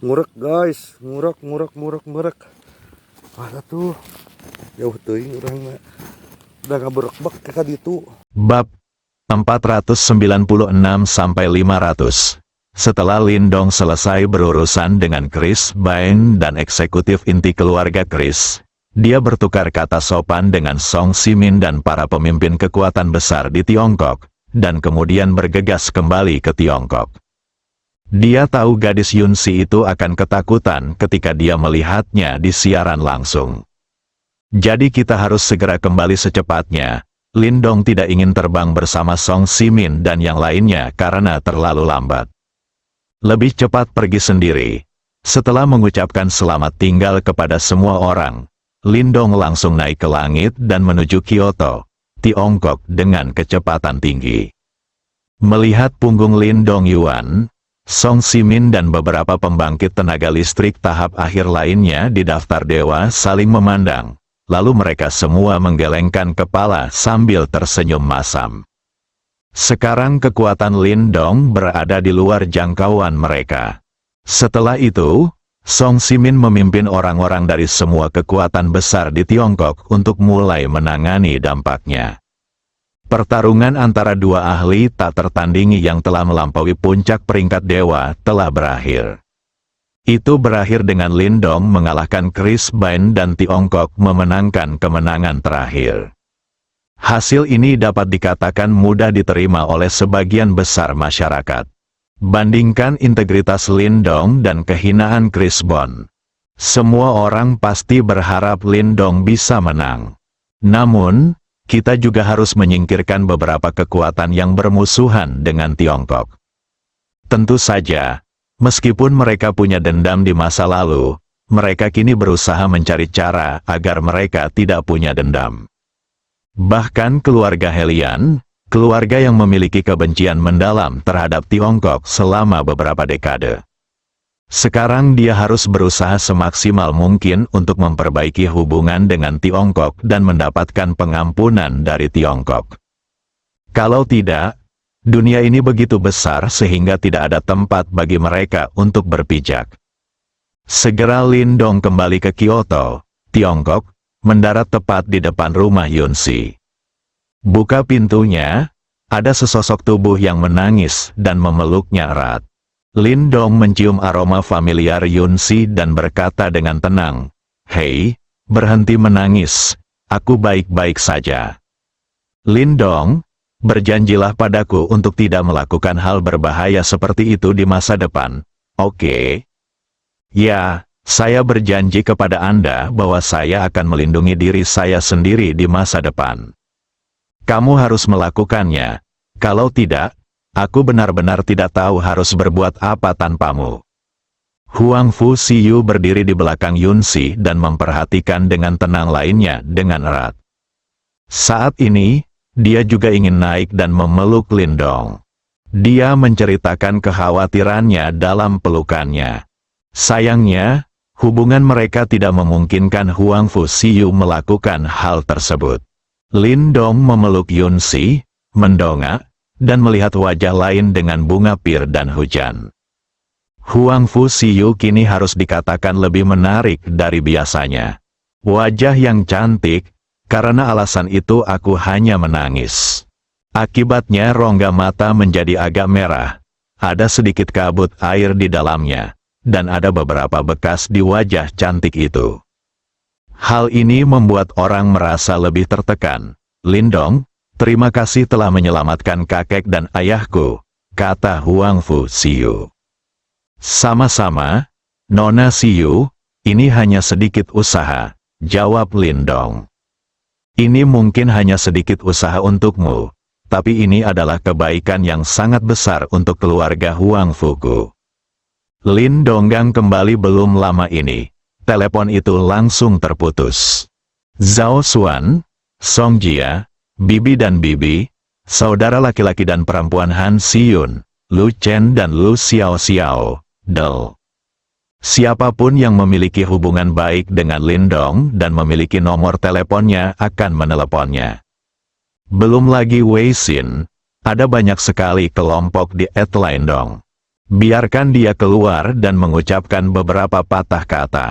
Ngurek guys, ngurek. Ada tuh jauh teuing urang mah. Udah ngaberekbek ka ditu. Bab 496 sampai 500. Setelah Lindong selesai berurusan dengan Chris Bain dan eksekutif inti keluarga Chris, dia bertukar kata sopan dengan Song Simin dan para pemimpin kekuatan besar di Tiongkok, dan kemudian bergegas kembali ke Tiongkok. Dia tahu gadis Yunsi itu akan ketakutan ketika dia melihatnya di siaran langsung. Jadi kita harus segera kembali secepatnya. Lindong tidak ingin terbang bersama Song Simin dan yang lainnya karena terlalu lambat. Lebih cepat pergi sendiri. Setelah mengucapkan selamat tinggal kepada semua orang, Lindong langsung naik ke langit dan menuju Kyoto, Tiongkok dengan kecepatan tinggi. Melihat punggung Lindong Yuan, Song Simin dan beberapa pembangkit tenaga listrik tahap akhir lainnya di daftar dewa saling memandang. Lalu mereka semua menggelengkan kepala sambil tersenyum masam. Sekarang kekuatan Lindong berada di luar jangkauan mereka. Setelah itu, Song Simin memimpin orang-orang dari semua kekuatan besar di Tiongkok untuk mulai menangani dampaknya. Pertarungan antara dua ahli tak tertandingi yang telah melampaui puncak peringkat dewa telah berakhir. Itu berakhir dengan Lindong mengalahkan Chris Bain dan Tiongkok memenangkan kemenangan terakhir. Hasil ini dapat dikatakan mudah diterima oleh sebagian besar masyarakat. Bandingkan integritas Lindong dan kehinaan Chris Bain. Semua orang pasti berharap Lindong bisa menang. Namun, kita juga harus menyingkirkan beberapa kekuatan yang bermusuhan dengan Tiongkok. Tentu saja, meskipun mereka punya dendam di masa lalu, mereka kini berusaha mencari cara agar mereka tidak punya dendam. Bahkan keluarga Helian, keluarga yang memiliki kebencian mendalam terhadap Tiongkok selama beberapa dekade. Sekarang dia harus berusaha semaksimal mungkin untuk memperbaiki hubungan dengan Tiongkok dan mendapatkan pengampunan dari Tiongkok. Kalau tidak, dunia ini begitu besar sehingga tidak ada tempat bagi mereka untuk berpijak. Segera Lindong kembali ke Kyoto, Tiongkok, mendarat tepat di depan rumah Yunsi. Buka pintunya, ada sesosok tubuh yang menangis dan memeluknya erat. Lindong mencium aroma familiar Yunsi dan berkata dengan tenang, "Hei, berhenti menangis, aku baik-baik saja." Lindong, berjanjilah padaku untuk tidak melakukan hal berbahaya seperti itu di masa depan, oke? Ya, saya berjanji kepada Anda bahwa saya akan melindungi diri saya sendiri di masa depan. Kamu harus melakukannya. Kalau tidak, aku benar-benar tidak tahu harus berbuat apa tanpamu. Huang Fu Siyu berdiri di belakang Yunsi dan memperhatikan dengan tenang lainnya dengan erat. Saat ini, dia juga ingin naik dan memeluk Lindong. Dia menceritakan kekhawatirannya dalam pelukannya. Sayangnya, hubungan mereka tidak memungkinkan Huang Fu Siyu melakukan hal tersebut. Lindong memeluk Yunsi, mendongak, dan melihat wajah lain dengan bunga pir dan hujan. Huang Fu Siyu kini harus dikatakan lebih menarik dari biasanya. Wajah yang cantik, karena alasan itu aku hanya menangis. Akibatnya rongga mata menjadi agak merah, ada sedikit kabut air di dalamnya, dan ada beberapa bekas di wajah cantik itu. Hal ini membuat orang merasa lebih tertekan. Lindong, terima kasih telah menyelamatkan kakek dan ayahku, kata Huang Fu Siyu. Sama-sama, Nona Siyu, ini hanya sedikit usaha, jawab Lindong. Ini mungkin hanya sedikit usaha untukmu, tapi ini adalah kebaikan yang sangat besar untuk keluarga Huang Fuku. Lindonggang kembali belum lama ini. Telepon itu langsung terputus. Zhao Xuan, Song Jia, Bibi dan Bibi, saudara laki-laki dan perempuan Han Siyun, Lu Chen dan Lu Xiao Xiao, Del. Siapapun yang memiliki hubungan baik dengan Lindong dan memiliki nomor teleponnya akan meneleponnya. Belum lagi Wei Xin, ada banyak sekali kelompok di Lindong. Biarkan dia keluar dan mengucapkan beberapa patah kata.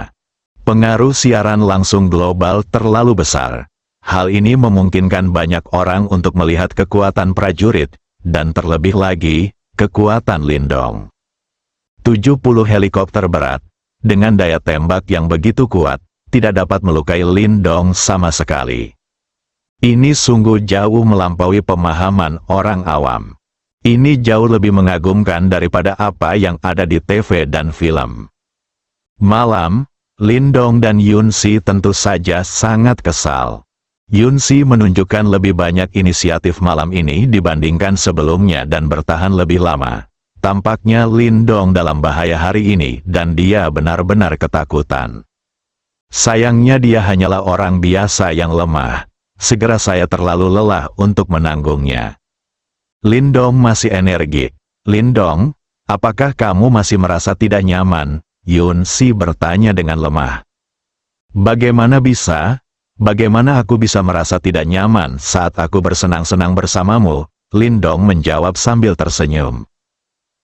Pengaruh siaran langsung global terlalu besar. Hal ini memungkinkan banyak orang untuk melihat kekuatan prajurit, dan terlebih lagi, kekuatan Lindong. 70 helikopter berat, dengan daya tembak yang begitu kuat, tidak dapat melukai Lindong sama sekali. Ini sungguh jauh melampaui pemahaman orang awam. Ini jauh lebih mengagumkan daripada apa yang ada di TV dan film. Malam, Lindong dan Yunsi tentu saja sangat kesal. Yunsi menunjukkan lebih banyak inisiatif malam ini dibandingkan sebelumnya dan bertahan lebih lama. Tampaknya Lindong dalam bahaya hari ini dan dia benar-benar ketakutan. Sayangnya dia hanyalah orang biasa yang lemah. Segera saya terlalu lelah untuk menanggungnya. Lindong masih energik. Lindong, apakah kamu masih merasa tidak nyaman? Yunsi bertanya dengan lemah. Bagaimana bisa? Bagaimana aku bisa merasa tidak nyaman saat aku bersenang-senang bersamamu? Lindong menjawab sambil tersenyum.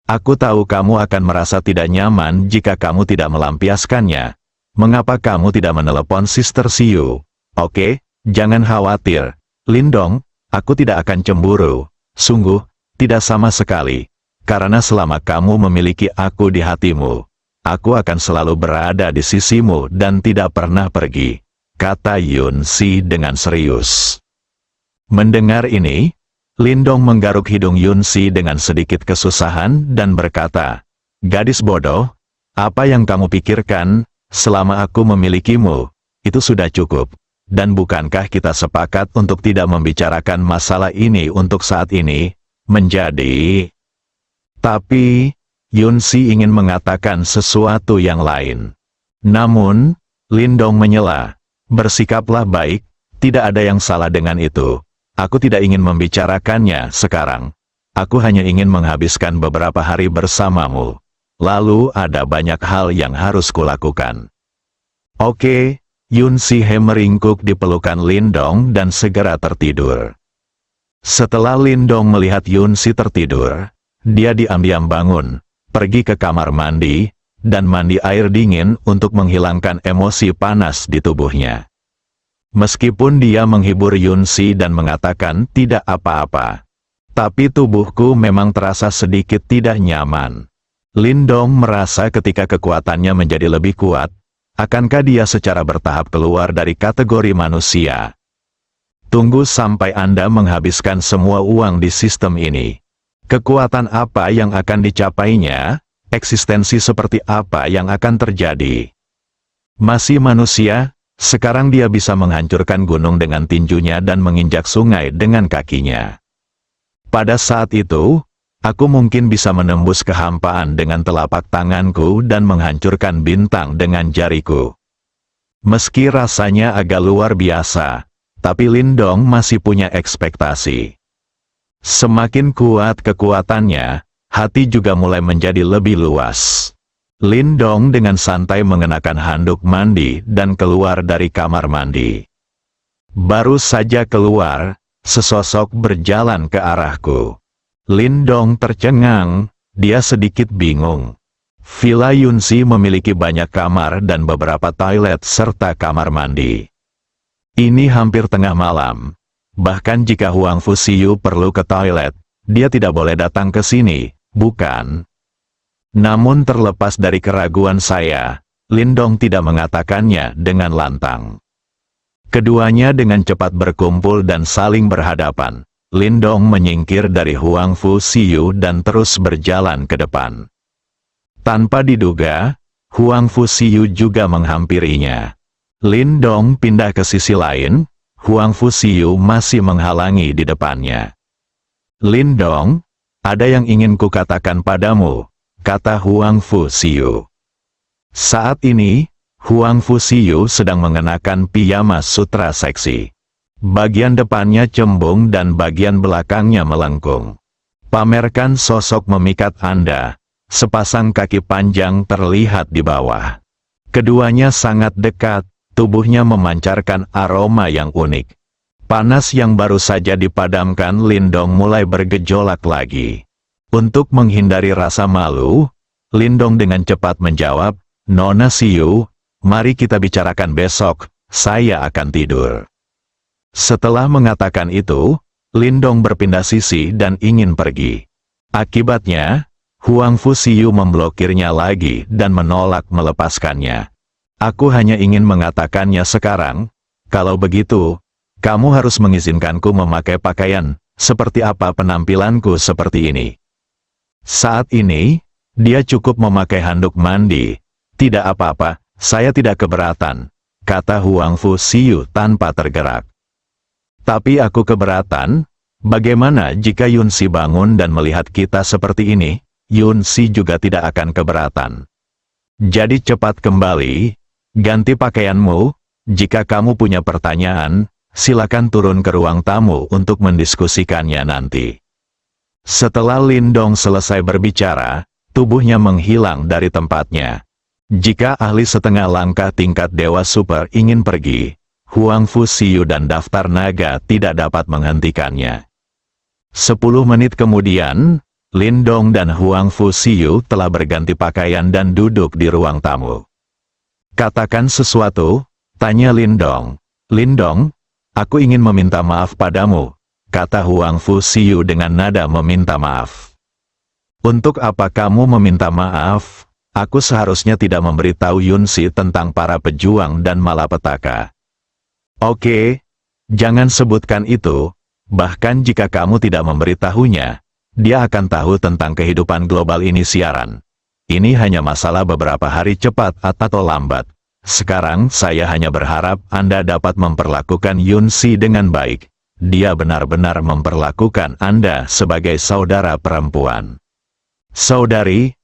Aku tahu kamu akan merasa tidak nyaman jika kamu tidak melampiaskannya. Mengapa kamu tidak menelepon Sister Siu? Oke, jangan khawatir. Lindong, aku tidak akan cemburu. Sungguh, tidak sama sekali. Karena selama kamu memiliki aku di hatimu, aku akan selalu berada di sisimu dan tidak pernah pergi, kata Yunsi dengan serius. Mendengar ini, Lindong menggaruk hidung Yunsi dengan sedikit kesusahan dan berkata, gadis bodoh, apa yang kamu pikirkan, selama aku memilikimu, itu sudah cukup. Dan bukankah kita sepakat untuk tidak membicarakan masalah ini untuk saat ini, menjadi... Tapi, Yunsi ingin mengatakan sesuatu yang lain. Namun, Lindong menyela, bersikaplah baik, tidak ada yang salah dengan itu. Aku tidak ingin membicarakannya sekarang. Aku hanya ingin menghabiskan beberapa hari bersamamu. Lalu ada banyak hal yang harus kulakukan. Oke. Yunsi meringkuk di pelukan Lindong dan segera tertidur. Setelah Lindong melihat Yunsi tertidur, dia diam-diam bangun, pergi ke kamar mandi, dan mandi air dingin untuk menghilangkan emosi panas di tubuhnya. Meskipun dia menghibur Yunsi dan mengatakan tidak apa-apa, tapi tubuhku memang terasa sedikit tidak nyaman. Lindong merasa ketika kekuatannya menjadi lebih kuat, akankah dia secara bertahap keluar dari kategori manusia? Tunggu sampai Anda menghabiskan semua uang di sistem ini. Kekuatan apa yang akan dicapainya? Eksistensi seperti apa yang akan terjadi? Masih manusia, sekarang dia bisa menghancurkan gunung dengan tinjunya dan menginjak sungai dengan kakinya. Pada saat itu, aku mungkin bisa menembus kehampaan dengan telapak tanganku dan menghancurkan bintang dengan jariku. Meski rasanya agak luar biasa, tapi Lindong masih punya ekspektasi. Semakin kuat kekuatannya, hati juga mulai menjadi lebih luas. Lindong dengan santai mengenakan handuk mandi dan keluar dari kamar mandi. Baru saja keluar, sesosok berjalan ke arahku. Lindong tercengang, dia sedikit bingung. Villa Yunsi memiliki banyak kamar dan beberapa toilet serta kamar mandi. Ini hampir tengah malam. Bahkan jika Huang Fusiyu perlu ke toilet, dia tidak boleh datang ke sini, bukan? Namun terlepas dari keraguan saya, Lindong tidak mengatakannya dengan lantang. Keduanya dengan cepat berkumpul dan saling berhadapan. Lindong menyingkir dari Huang Fusiyu dan terus berjalan ke depan. Tanpa diduga, Huang Fusiyu juga menghampirinya. Lindong pindah ke sisi lain, Huang Fusiyu masih menghalangi di depannya. Lindong, ada yang ingin kukatakan padamu, kata Huang Fusiyu. Saat ini, Huang Fusiyu sedang mengenakan piyama sutra seksi. Bagian depannya cembung dan bagian belakangnya melengkung. Pamerkan sosok memikat Anda. Sepasang kaki panjang terlihat di bawah. Keduanya sangat dekat, tubuhnya memancarkan aroma yang unik. Panas yang baru saja dipadamkan Lindong mulai bergejolak lagi. Untuk menghindari rasa malu, Lindong dengan cepat menjawab, "Nona Siu, mari kita bicarakan besok, saya akan tidur." Setelah mengatakan itu, Lindong berpindah sisi dan ingin pergi. Akibatnya, Huang Fu Siu memblokirnya lagi dan menolak melepaskannya. "Aku hanya ingin mengatakannya sekarang, kalau begitu, kamu harus mengizinkanku memakai pakaian, seperti apa penampilanku seperti ini." Saat ini, dia cukup memakai handuk mandi. "Tidak apa-apa, saya tidak keberatan," kata Huang Fu Siu tanpa tergerak. "Tapi aku keberatan, bagaimana jika Yun Si bangun dan melihat kita seperti ini?" Yun Si juga tidak akan keberatan. "Jadi cepat kembali, ganti pakaianmu, jika kamu punya pertanyaan, silakan turun ke ruang tamu untuk mendiskusikannya nanti." Setelah Lindong selesai berbicara, tubuhnya menghilang dari tempatnya. Jika ahli setengah langkah tingkat Dewa Super ingin pergi, Huang Fu Siu dan daftar naga tidak dapat menghentikannya. 10 menit kemudian, Lindong dan Huang Fu Siu telah berganti pakaian dan duduk di ruang tamu. "Katakan sesuatu," tanya Lindong. "Lindong, aku ingin meminta maaf padamu," kata Huang Fu Siu dengan nada meminta maaf. "Untuk apa kamu meminta maaf? Aku seharusnya tidak memberitahu Yun Si tentang para pejuang dan malapetaka." "Oke, jangan sebutkan itu, bahkan jika kamu tidak memberitahunya, dia akan tahu tentang kehidupan global ini siaran. Ini hanya masalah beberapa hari cepat atau lambat. Sekarang saya hanya berharap Anda dapat memperlakukan Yun Si dengan baik. Dia benar-benar memperlakukan Anda sebagai saudara perempuan." "Saudari?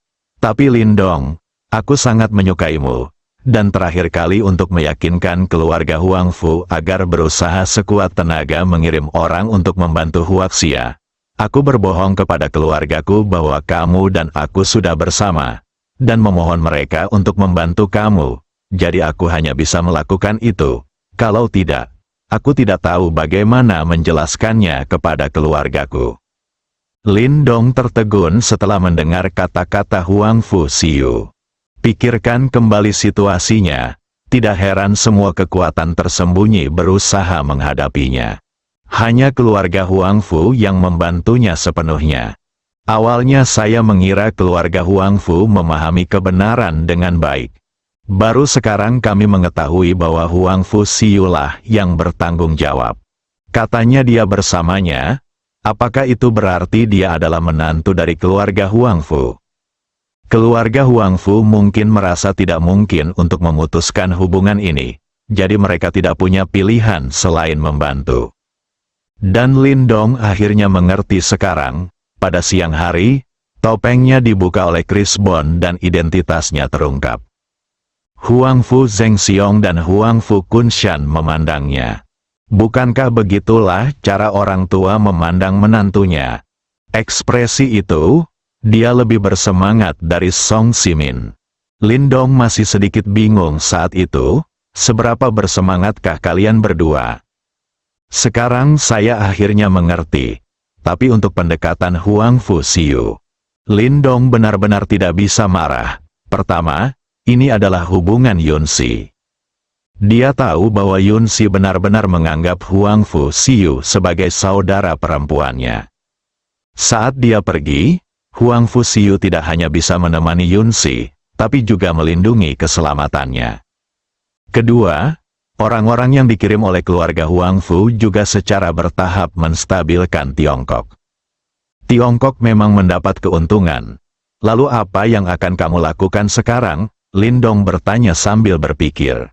Tapi Lindong, aku sangat menyukaimu. Dan terakhir kali untuk meyakinkan keluarga Huang Fu agar berusaha sekuat tenaga mengirim orang untuk membantu Huaxia. Aku berbohong kepada keluargaku bahwa kamu dan aku sudah bersama, dan memohon mereka untuk membantu kamu. Jadi aku hanya bisa melakukan itu. Kalau tidak, aku tidak tahu bagaimana menjelaskannya kepada keluargaku." Lindong tertegun setelah mendengar kata-kata Huang Fu Siu. Pikirkan kembali situasinya, tidak heran semua kekuatan tersembunyi berusaha menghadapinya. Hanya keluarga Huang Fu yang membantunya sepenuhnya. Awalnya saya mengira keluarga Huang Fu memahami kebenaran dengan baik. Baru sekarang kami mengetahui bahwa Huang Fu Siu lah yang bertanggung jawab. Katanya dia bersamanya. Apakah itu berarti dia adalah menantu dari keluarga Huang Fu? Keluarga Huang Fu mungkin merasa tidak mungkin untuk memutuskan hubungan ini, jadi mereka tidak punya pilihan selain membantu. Dan Lindong akhirnya mengerti sekarang. Pada siang hari, topengnya dibuka oleh Chris Bond dan identitasnya terungkap. Huang Fu Zhengxiong dan Huang Fu Kunshan memandangnya. Bukankah begitulah cara orang tua memandang menantunya? Ekspresi itu, dia lebih bersemangat dari Song Simin. Lindong masih sedikit bingung saat itu, seberapa bersemangatkah kalian berdua? Sekarang saya akhirnya mengerti, tapi untuk pendekatan Huang Fu Siu, Lindong benar-benar tidak bisa marah. Pertama, ini adalah hubungan Yun Si. Dia tahu bahwa Yun Si benar-benar menganggap Huang Fu Siu sebagai saudara perempuannya. Saat dia pergi, Huang Fu Siu tidak hanya bisa menemani Yun Si, tapi juga melindungi keselamatannya. Kedua, orang-orang yang dikirim oleh keluarga Huang Fu juga secara bertahap menstabilkan Tiongkok. Tiongkok memang mendapat keuntungan. Lalu apa yang akan kamu lakukan sekarang? Lindong bertanya sambil berpikir.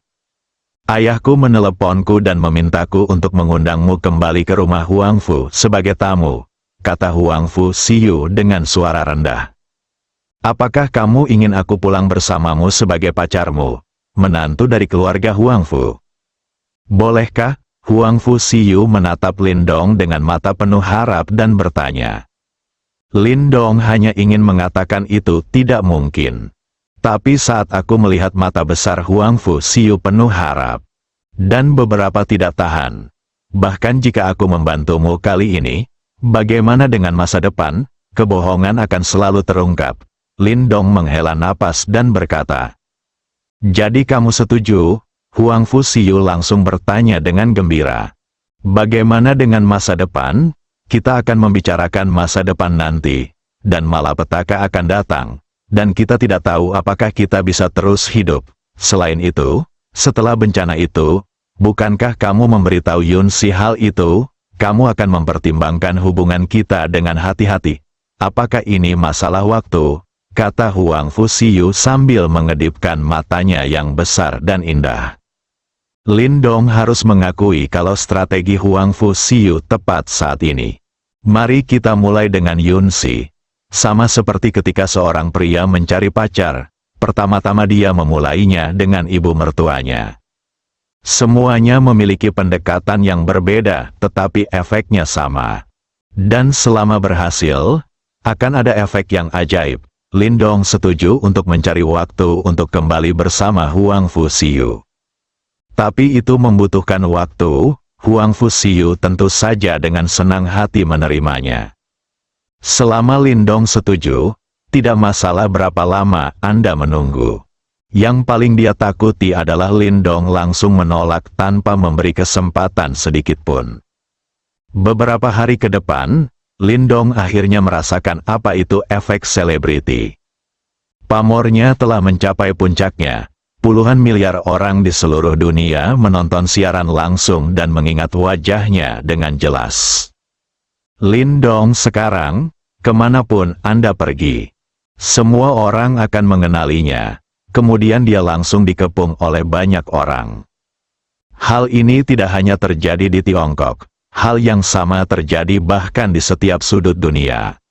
Ayahku meneleponku dan memintaku untuk mengundangmu kembali ke rumah Huang Fu sebagai tamu, kata Huang Fu Siu dengan suara rendah. Apakah kamu ingin aku pulang bersamamu sebagai pacarmu, menantu dari keluarga Huang Fu? Bolehkah? Huang Fu Siu menatap Lindong dengan mata penuh harap dan bertanya. Lindong hanya ingin mengatakan itu tidak mungkin. Tapi saat aku melihat mata besar Huang Fu Siu penuh harap, dan beberapa tidak tahan. Bahkan jika aku membantumu kali ini, bagaimana dengan masa depan? kebohongan akan selalu terungkap. Lindong menghela napas dan berkata, "Jadi kamu setuju?" Huang Fusiyu langsung bertanya dengan gembira. "Bagaimana dengan masa depan? Kita akan membicarakan masa depan nanti, dan malapetaka akan datang, dan kita tidak tahu apakah kita bisa terus hidup. Selain itu, setelah bencana itu, bukankah kamu memberitahu Yunsi hal itu? Kamu akan mempertimbangkan hubungan kita dengan hati-hati. Apakah ini masalah waktu?" kata Huang Fusiyu sambil mengedipkan matanya yang besar dan indah. Lindong harus mengakui kalau strategi Huang Fusiyu tepat saat ini. Mari kita mulai dengan Yunsi. Sama seperti ketika seorang pria mencari pacar, pertama-tama dia memulainya dengan ibu mertuanya. Semuanya memiliki pendekatan yang berbeda, tetapi efeknya sama. Dan selama berhasil, akan ada efek yang ajaib. Lindong setuju untuk mencari waktu untuk kembali bersama Huang Fusiyu. Tapi itu membutuhkan waktu. Huang Fusiyu tentu saja dengan senang hati menerimanya. Selama Lindong setuju, tidak masalah berapa lama Anda menunggu. Yang paling dia takuti adalah Lindong langsung menolak tanpa memberi kesempatan sedikit pun. Beberapa hari ke depan, Lindong akhirnya merasakan apa itu efek selebriti. Pamornya telah mencapai puncaknya. Puluhan miliar orang di seluruh dunia menonton siaran langsung dan mengingat wajahnya dengan jelas. Lindong sekarang, kemanapun Anda pergi, semua orang akan mengenalinya. Kemudian dia langsung dikepung oleh banyak orang. Hal ini tidak hanya terjadi di Tiongkok. Hal yang sama terjadi bahkan di setiap sudut dunia.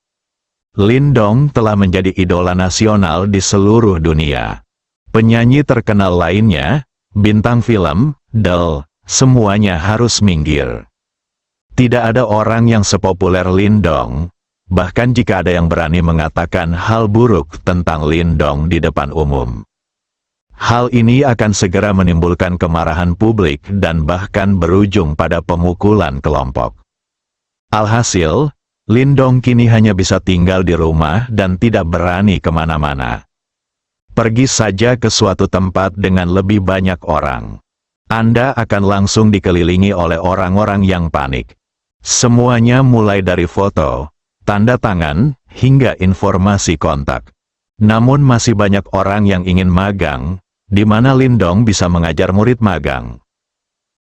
Lindong telah menjadi idola nasional di seluruh dunia. Penyanyi terkenal lainnya, bintang film, semuanya harus minggir. Tidak ada orang yang sepopuler Lindong, bahkan jika ada yang berani mengatakan hal buruk tentang Lindong di depan umum. Hal ini akan segera menimbulkan kemarahan publik dan bahkan berujung pada pemukulan kelompok. Alhasil, Lindong kini hanya bisa tinggal di rumah dan tidak berani kemana-mana. Pergi saja ke suatu tempat dengan lebih banyak orang. Anda akan langsung dikelilingi oleh orang-orang yang panik. Semuanya mulai dari foto, tanda tangan, hingga informasi kontak. Namun masih banyak orang yang ingin magang, di mana Lindong bisa mengajar murid magang.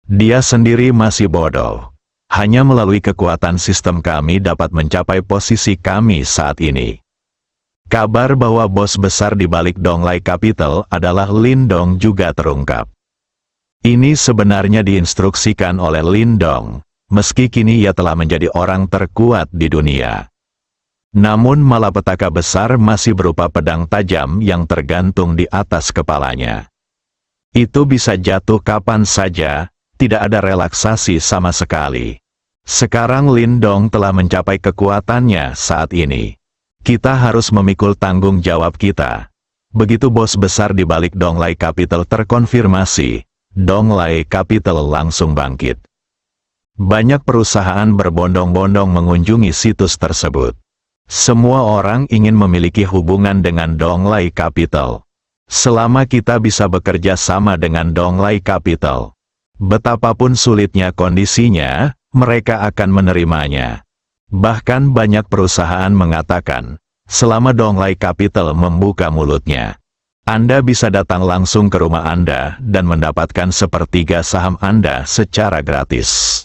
Dia sendiri masih bodoh. Hanya melalui kekuatan sistem kami dapat mencapai posisi kami saat ini. Kabar bahwa bos besar di balik Donglai Capital adalah Lindong juga terungkap. Ini sebenarnya diinstruksikan oleh Lindong, meski kini ia telah menjadi orang terkuat di dunia. Namun malapetaka besar masih berupa pedang tajam yang tergantung di atas kepalanya. Itu bisa jatuh kapan saja, tidak ada relaksasi sama sekali. Sekarang Lindong telah mencapai kekuatannya saat ini. Kita harus memikul tanggung jawab kita. Begitu bos besar di balik Donglai Capital terkonfirmasi, Donglai Capital langsung bangkit. Banyak perusahaan berbondong-bondong mengunjungi situs tersebut. Semua orang ingin memiliki hubungan dengan Donglai Capital. Selama kita bisa bekerja sama dengan Donglai Capital, betapapun sulitnya kondisinya, mereka akan menerimanya. Bahkan banyak perusahaan mengatakan, selama Donglai Capital membuka mulutnya, Anda bisa datang langsung ke rumah Anda dan mendapatkan sepertiga saham Anda secara gratis.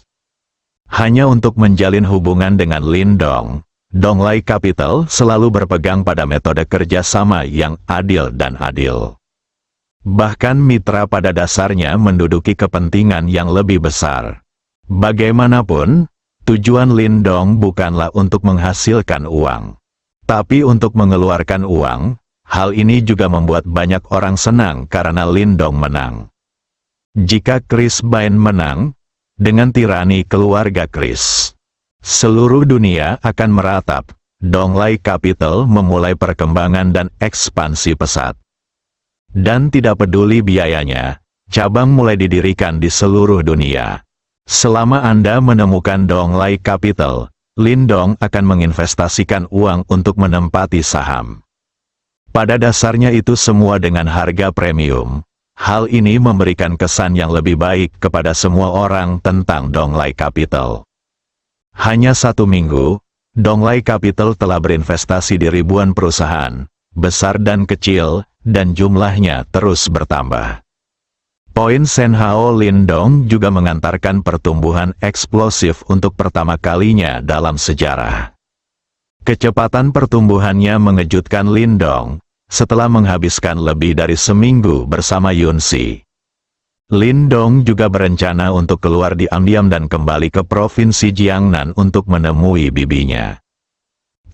Hanya untuk menjalin hubungan dengan Lindong, Donglai Capital selalu berpegang pada metode kerjasama yang adil dan adil. Bahkan mitra pada dasarnya menduduki kepentingan yang lebih besar. Bagaimanapun, tujuan Lindong bukanlah untuk menghasilkan uang, tapi untuk mengeluarkan uang. Hal ini juga membuat banyak orang senang karena Lindong menang. Jika Chris Bain menang, dengan tirani keluarga Chris, seluruh dunia akan meratap. Donglai Capital memulai perkembangan dan ekspansi pesat. Dan tidak peduli biayanya, cabang mulai didirikan di seluruh dunia. Selama Anda menemukan Donglai Capital, Lindong akan menginvestasikan uang untuk menempati saham. Pada dasarnya itu semua dengan harga premium. Hal ini memberikan kesan yang lebih baik kepada semua orang tentang Donglai Capital. Hanya 1 minggu, Donglai Capital telah berinvestasi di ribuan perusahaan, besar dan kecil, dan jumlahnya terus bertambah. Poin Senhao Lindong juga mengantarkan pertumbuhan eksplosif untuk pertama kalinya dalam sejarah. Kecepatan pertumbuhannya mengejutkan Lindong, setelah menghabiskan lebih dari seminggu bersama Yunsi. Lindong juga berencana untuk keluar diam-diam dan kembali ke Provinsi Jiangnan untuk menemui bibinya.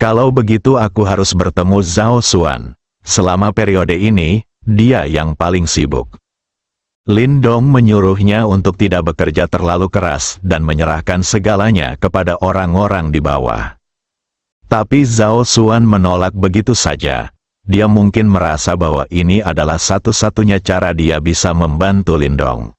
Kalau begitu aku harus bertemu Zhao Xuan. Selama periode ini, dia yang paling sibuk. Lindong menyuruhnya untuk tidak bekerja terlalu keras dan menyerahkan segalanya kepada orang-orang di bawah. Tapi Zhao Xuan menolak begitu saja. Dia mungkin merasa bahwa ini adalah satu-satunya cara dia bisa membantu Lindong.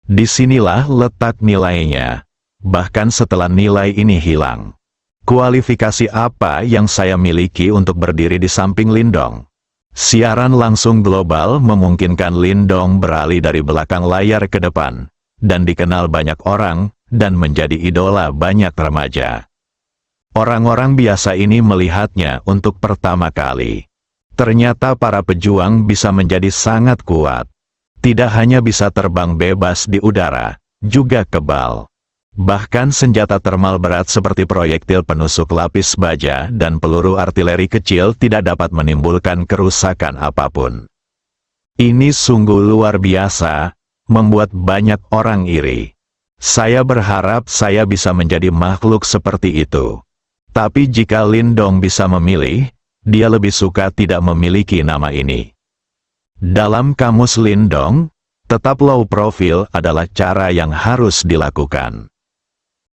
Disinilah letak nilainya. Bahkan setelah nilai ini hilang, kualifikasi apa yang saya miliki untuk berdiri di samping Lindong? Siaran langsung global memungkinkan Lindong beralih dari belakang layar ke depan, dan dikenal banyak orang, dan menjadi idola banyak remaja. Orang-orang biasa ini melihatnya untuk pertama kali. Ternyata para pejuang bisa menjadi sangat kuat. Tidak hanya bisa terbang bebas di udara, juga kebal. Bahkan senjata termal berat seperti proyektil penusuk lapis baja dan peluru artileri kecil tidak dapat menimbulkan kerusakan apapun. Ini sungguh luar biasa, membuat banyak orang iri. Saya berharap saya bisa menjadi makhluk seperti itu. Tapi jika Lindong bisa memilih, dia lebih suka tidak memiliki nama ini. Dalam kamus Lindong, tetap low profile adalah cara yang harus dilakukan.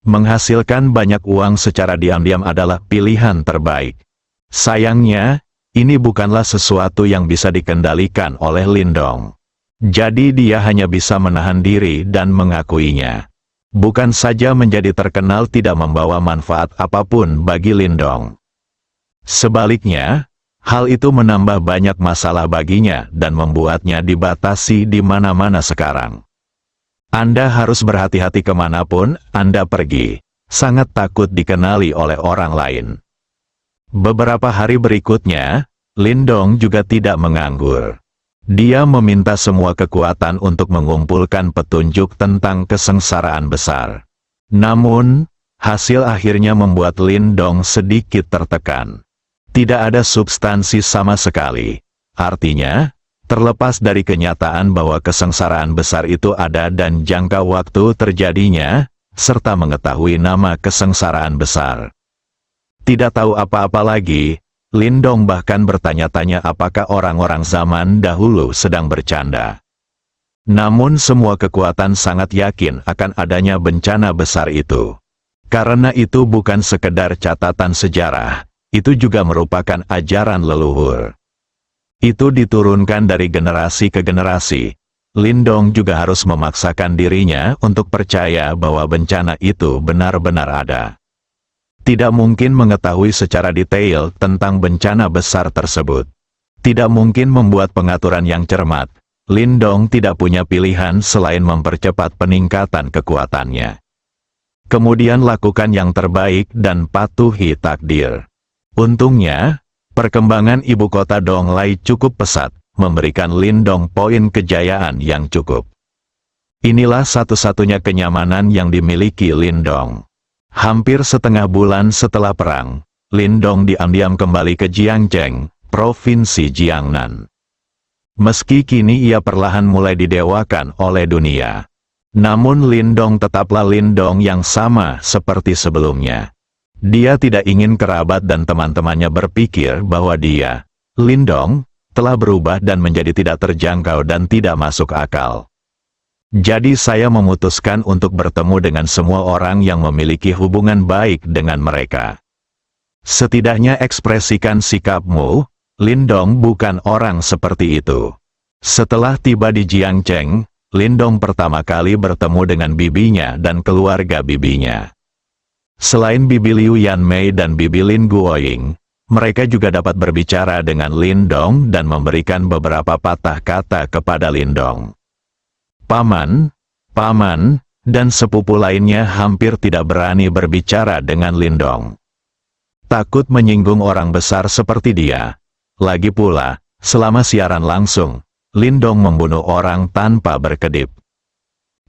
Menghasilkan banyak uang secara diam-diam adalah pilihan terbaik. Sayangnya, ini bukanlah sesuatu yang bisa dikendalikan oleh Lindong. Jadi dia hanya bisa menahan diri dan mengakuinya. Bukan saja menjadi terkenal tidak membawa manfaat apapun bagi Lindong. Sebaliknya, hal itu menambah banyak masalah baginya dan membuatnya dibatasi di mana-mana sekarang. Anda harus berhati-hati kemanapun Anda pergi, sangat takut dikenali oleh orang lain. Beberapa hari berikutnya, Lindong juga tidak menganggur. Dia meminta semua kekuatan untuk mengumpulkan petunjuk tentang kesengsaraan besar. Namun, hasil akhirnya membuat Lindong sedikit tertekan. Tidak ada substansi sama sekali. Artinya, terlepas dari kenyataan bahwa kesengsaraan besar itu ada dan jangka waktu terjadinya, serta mengetahui nama kesengsaraan besar. Tidak tahu apa-apa lagi, Lindong bahkan bertanya-tanya apakah orang-orang zaman dahulu sedang bercanda. Namun semua kekuatan sangat yakin akan adanya bencana besar itu. Karena itu bukan sekedar catatan sejarah. Itu juga merupakan ajaran leluhur. Itu diturunkan dari generasi ke generasi. Lindong juga harus memaksakan dirinya untuk percaya bahwa bencana itu benar-benar ada. Tidak mungkin mengetahui secara detail tentang bencana besar tersebut. Tidak mungkin membuat pengaturan yang cermat. Lindong tidak punya pilihan selain mempercepat peningkatan kekuatannya. Kemudian lakukan yang terbaik dan patuhi takdir. Untungnya, perkembangan ibu kota Donglai cukup pesat, memberikan Lindong poin kejayaan yang cukup. Inilah satu-satunya kenyamanan yang dimiliki Lindong. Hampir setengah bulan setelah perang, Lindong diam-diam kembali ke Jiangcheng, Provinsi Jiangnan. Meski kini ia perlahan mulai didewakan oleh dunia, namun Lindong tetaplah Lindong yang sama seperti sebelumnya. Dia tidak ingin kerabat dan teman-temannya berpikir bahwa dia, Lindong, telah berubah dan menjadi tidak terjangkau dan tidak masuk akal. Jadi saya memutuskan untuk bertemu dengan semua orang yang memiliki hubungan baik dengan mereka. Setidaknya ekspresikan sikapmu, Lindong bukan orang seperti itu. Setelah tiba di Jiangcheng, Lindong pertama kali bertemu dengan bibinya dan keluarga bibinya. Selain Bibi Liu Yanmei dan Bibi Lin Guoying, mereka juga dapat berbicara dengan Lindong dan memberikan beberapa patah kata kepada Lindong. Paman, paman, dan sepupu lainnya hampir tidak berani berbicara dengan Lindong. Takut menyinggung orang besar seperti dia. Lagi pula, selama siaran langsung, Lindong membunuh orang tanpa berkedip.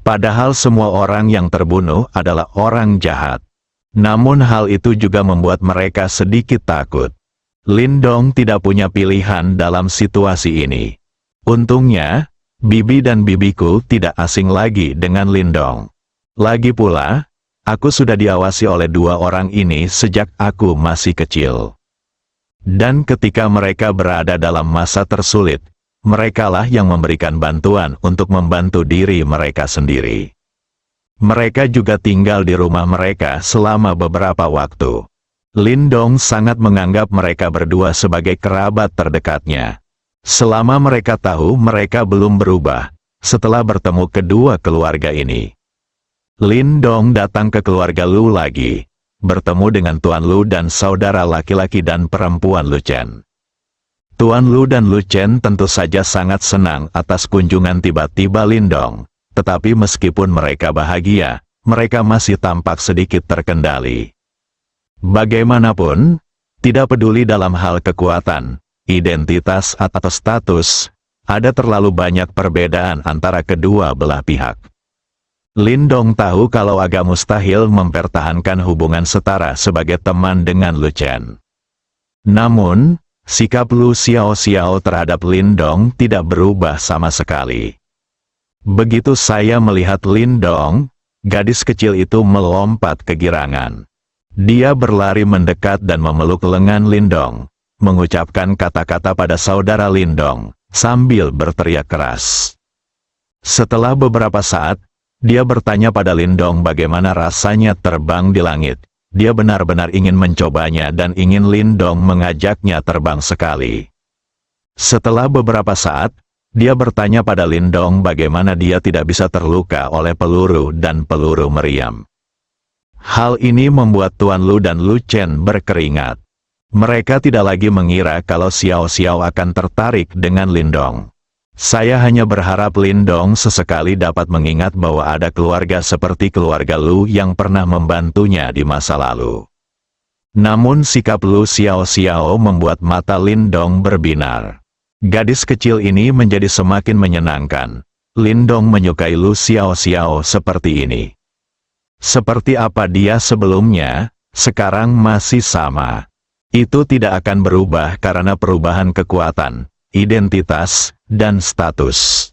Padahal semua orang yang terbunuh adalah orang jahat. Namun hal itu juga membuat mereka sedikit takut. Lindong tidak punya pilihan dalam situasi ini. Untungnya, Bibi dan bibiku tidak asing lagi dengan Lindong. Lagi pula, aku sudah diawasi oleh dua orang ini sejak aku masih kecil. Dan ketika mereka berada dalam masa tersulit, merekalah yang memberikan bantuan untuk membantu diri mereka sendiri. Mereka juga tinggal di rumah mereka selama beberapa waktu. Lindong sangat menganggap mereka berdua sebagai kerabat terdekatnya. Selama mereka tahu mereka belum berubah, setelah bertemu kedua keluarga ini. Lindong datang ke keluarga Lu lagi, bertemu dengan Tuan Lu dan saudara laki-laki dan perempuan Lu Chen. Tuan Lu dan Lu Chen tentu saja sangat senang atas kunjungan tiba-tiba Lindong. Tetapi meskipun mereka bahagia, mereka masih tampak sedikit terkendali. Bagaimanapun, tidak peduli dalam hal kekuatan, identitas atau status, ada terlalu banyak perbedaan antara kedua belah pihak. Lindong tahu kalau agak mustahil mempertahankan hubungan setara sebagai teman dengan Lu Chen. Namun, sikap Lu Xiaoxiao terhadap Lindong tidak berubah sama sekali. Begitu saya melihat Lindong, gadis kecil itu melompat kegirangan. Dia berlari mendekat dan memeluk lengan Lindong, mengucapkan kata-kata pada saudara Lindong, sambil berteriak keras. Setelah beberapa saat, dia bertanya pada Lindong bagaimana rasanya terbang di langit. Dia benar-benar ingin mencobanya dan ingin Lindong mengajaknya terbang sekali. Setelah beberapa saat, dia bertanya pada Lindong bagaimana dia tidak bisa terluka oleh peluru dan peluru meriam. Hal ini membuat Tuan Lu dan Lu Chen berkeringat. Mereka tidak lagi mengira kalau Xiao-Xiao akan tertarik dengan Lindong. Saya hanya berharap Lindong sesekali dapat mengingat bahwa ada keluarga seperti keluarga Lu yang pernah membantunya di masa lalu. Namun sikap Lu Xiao-Xiao membuat mata Lindong berbinar. Gadis kecil ini menjadi semakin menyenangkan. Lindong menyukai Lu Xiaoxiao seperti ini. Seperti apa dia sebelumnya, sekarang masih sama. Itu tidak akan berubah karena perubahan kekuatan, identitas, dan status.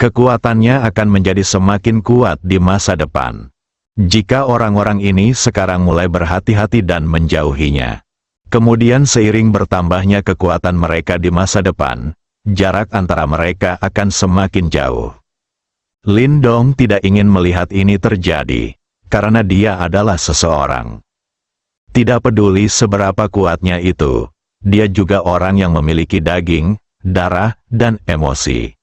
Kekuatannya akan menjadi semakin kuat di masa depan. Jika orang-orang ini sekarang mulai berhati-hati dan menjauhinya. Kemudian seiring bertambahnya kekuatan mereka di masa depan, jarak antara mereka akan semakin jauh. Lindong tidak ingin melihat ini terjadi, karena dia adalah seseorang. Tidak peduli seberapa kuatnya itu, dia juga orang yang memiliki daging, darah, dan emosi.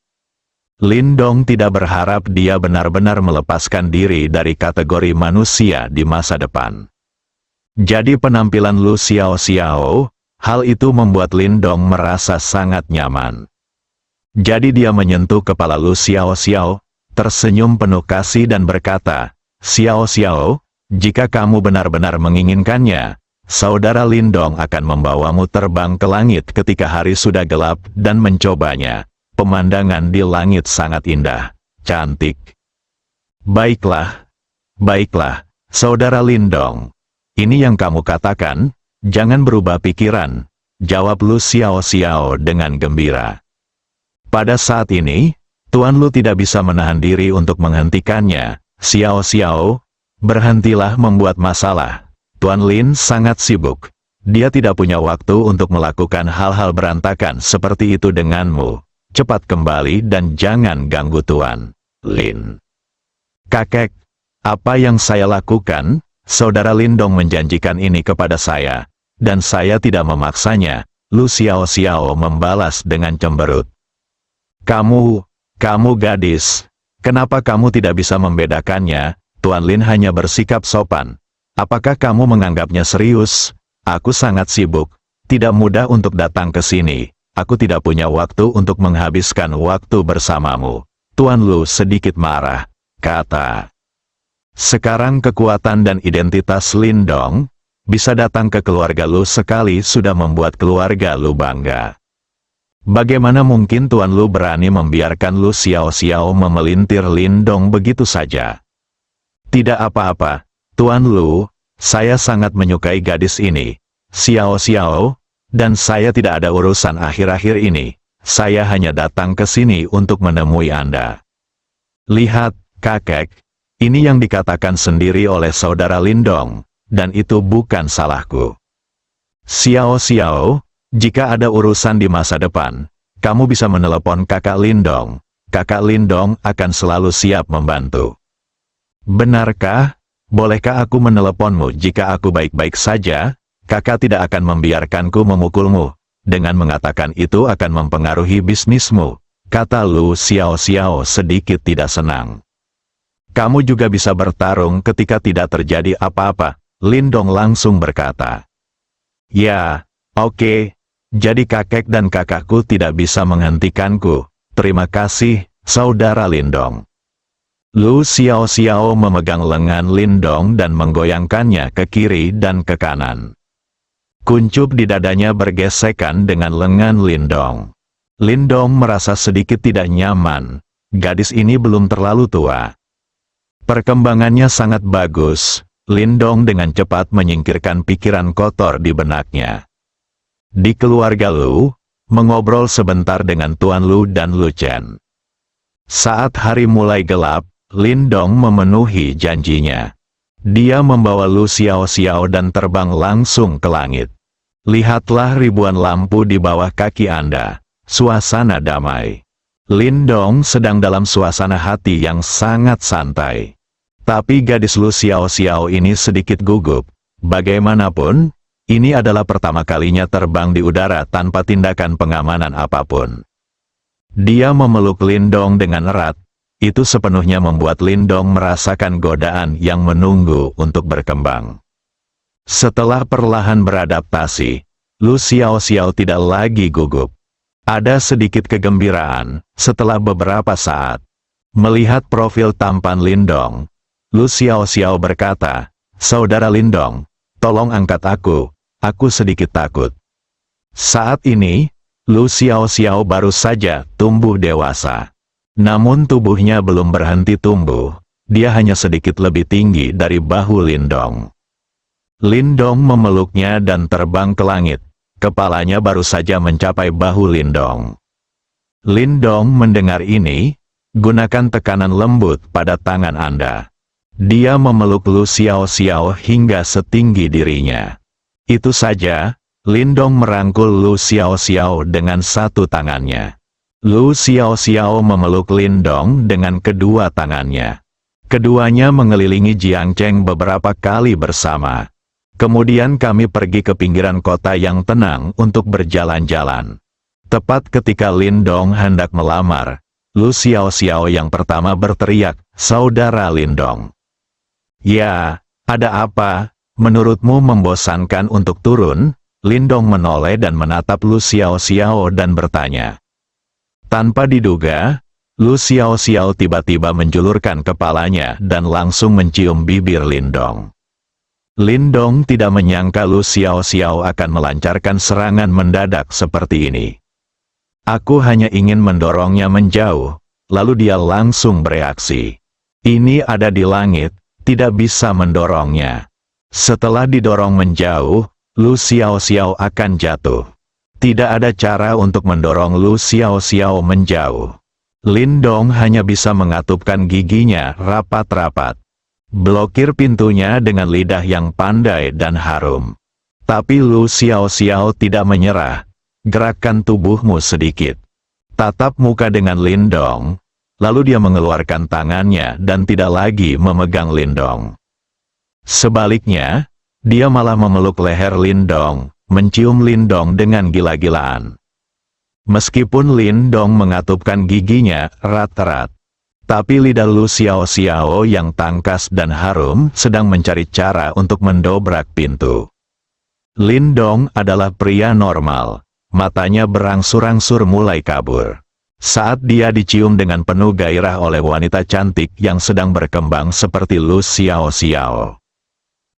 Lindong tidak berharap dia benar-benar melepaskan diri dari kategori manusia di masa depan. Jadi penampilan Lu Xiaoxiao, hal itu membuat Lindong merasa sangat nyaman. Jadi dia menyentuh kepala Lu Xiaoxiao, tersenyum penuh kasih dan berkata, "Xiaoxiao, jika kamu benar-benar menginginkannya, saudara Lindong akan membawamu terbang ke langit ketika hari sudah gelap dan mencobanya. Pemandangan di langit sangat indah, cantik." Baiklah, baiklah, saudara Lindong. Ini yang kamu katakan, jangan berubah pikiran, jawab Lu Xiaoxiao dengan gembira. Pada saat ini, Tuan Lu tidak bisa menahan diri untuk menghentikannya. Xiaoxiao, berhentilah membuat masalah. Tuan Lin sangat sibuk. Dia tidak punya waktu untuk melakukan hal-hal berantakan seperti itu denganmu. Cepat kembali dan jangan ganggu Tuan Lin. Kakek, apa yang saya lakukan? Saudara Lindong menjanjikan ini kepada saya, dan saya tidak memaksanya. Lu Xiaoxiao membalas dengan cemberut. Kamu gadis, kenapa kamu tidak bisa membedakannya? Tuan Lin hanya bersikap sopan. Apakah kamu menganggapnya serius? Aku sangat sibuk. Tidak mudah untuk datang ke sini. Aku tidak punya waktu untuk menghabiskan waktu bersamamu. Tuan Lu sedikit marah, kata. Sekarang kekuatan dan identitas Lindong bisa datang ke keluarga Lu sekali sudah membuat keluarga Lu bangga. Bagaimana mungkin Tuan Lu berani membiarkan Lu Xiao Xiao memelintir Lindong begitu saja? Tidak apa-apa, Tuan Lu, saya sangat menyukai gadis ini, Xiao Xiao, dan saya tidak ada urusan akhir-akhir ini. Saya hanya datang ke sini untuk menemui Anda. Lihat, kakek, ini yang dikatakan sendiri oleh saudara Lindong, dan itu bukan salahku. Xiao Xiao, jika ada urusan di masa depan, kamu bisa menelepon kakak Lindong. Kakak Lindong akan selalu siap membantu. Benarkah? Bolehkah aku meneleponmu jika aku baik-baik saja? Kakak tidak akan membiarkanku memukulmu. Dengan mengatakan itu akan mempengaruhi bisnismu, kata Lu Xiao Xiao sedikit tidak senang. Kamu juga bisa bertarung ketika tidak terjadi apa-apa, Lindong langsung berkata. Ya, oke. Jadi kakek dan kakakku tidak bisa menghentikanku. Terima kasih, saudara Lindong. Lu Xiao Xiao memegang lengan Lindong dan menggoyangkannya ke kiri dan ke kanan. Kuncup di dadanya bergesekan dengan lengan Lindong. Lindong merasa sedikit tidak nyaman. Gadis ini belum terlalu tua. Perkembangannya sangat bagus. Lindong dengan cepat menyingkirkan pikiran kotor di benaknya. Di keluarga Lu, mengobrol sebentar dengan Tuan Lu dan Lu Chen. Saat hari mulai gelap, Lindong memenuhi janjinya. Dia membawa Lu Xiao Xiao dan terbang langsung ke langit. Lihatlah ribuan lampu di bawah kaki Anda. Suasana damai. Lindong sedang dalam suasana hati yang sangat santai. Tapi gadis Lu Xiao Xiao ini sedikit gugup. Bagaimanapun, ini adalah pertama kalinya terbang di udara tanpa tindakan pengamanan apapun. Dia memeluk Lindong dengan erat. Itu sepenuhnya membuat Lindong merasakan godaan yang menunggu untuk berkembang. Setelah perlahan beradaptasi, Lu Xiao Xiao tidak lagi gugup. Ada sedikit kegembiraan setelah beberapa saat. Melihat profil tampan Lindong, Lu Xiao Xiao berkata, "Saudara Lindong, tolong angkat aku sedikit takut." Saat ini, Lu Xiao Xiao baru saja tumbuh dewasa. Namun tubuhnya belum berhenti tumbuh, dia hanya sedikit lebih tinggi dari bahu Lindong. Lindong memeluknya dan terbang ke langit, kepalanya baru saja mencapai bahu Lindong. Lindong mendengar ini, gunakan tekanan lembut pada tangan Anda. Dia memeluk Lu Xiao Xiao hingga setinggi dirinya. Itu saja, Lindong merangkul Lu Xiao Xiao dengan satu tangannya. Lu Xiao Xiao memeluk Lindong dengan kedua tangannya. Keduanya mengelilingi Jiangcheng beberapa kali bersama. Kemudian kami pergi ke pinggiran kota yang tenang untuk berjalan-jalan. Tepat ketika Lindong hendak melamar, Lu Xiao Xiao yang pertama berteriak, "Saudara Lindong." "Ya, ada apa? Menurutmu membosankan untuk turun?" Lindong menoleh dan menatap Lu Xiao Xiao dan bertanya. Tanpa diduga, Lu Xiao Xiao tiba-tiba menjulurkan kepalanya dan langsung mencium bibir Lindong. Lindong tidak menyangka Lu Xiao Xiao akan melancarkan serangan mendadak seperti ini. Aku hanya ingin mendorongnya menjauh, lalu dia langsung bereaksi. Ini ada di langit, tidak bisa mendorongnya. Setelah didorong menjauh, Lu Xiao Xiao akan jatuh. Tidak ada cara untuk mendorong Lu Xiao Xiao menjauh. Lindong hanya bisa mengatupkan giginya rapat-rapat. Blokir pintunya dengan lidah yang pandai dan harum. Tapi Lu Xiao Xiao tidak menyerah. Gerakkan tubuhmu sedikit. Tatap muka dengan Lindong. Lalu dia mengeluarkan tangannya dan tidak lagi memegang Lindong. Sebaliknya, dia malah memeluk leher Lindong, mencium Lindong dengan gila-gilaan. Meskipun Lindong mengatupkan giginya erat-erat, Tapi lidah Lu Xiao yang tangkas dan harum sedang mencari cara untuk mendobrak pintu. Lindong adalah pria normal. Matanya berangsur-angsur mulai kabur. Saat dia dicium dengan penuh gairah oleh wanita cantik yang sedang berkembang seperti Lu Xiao.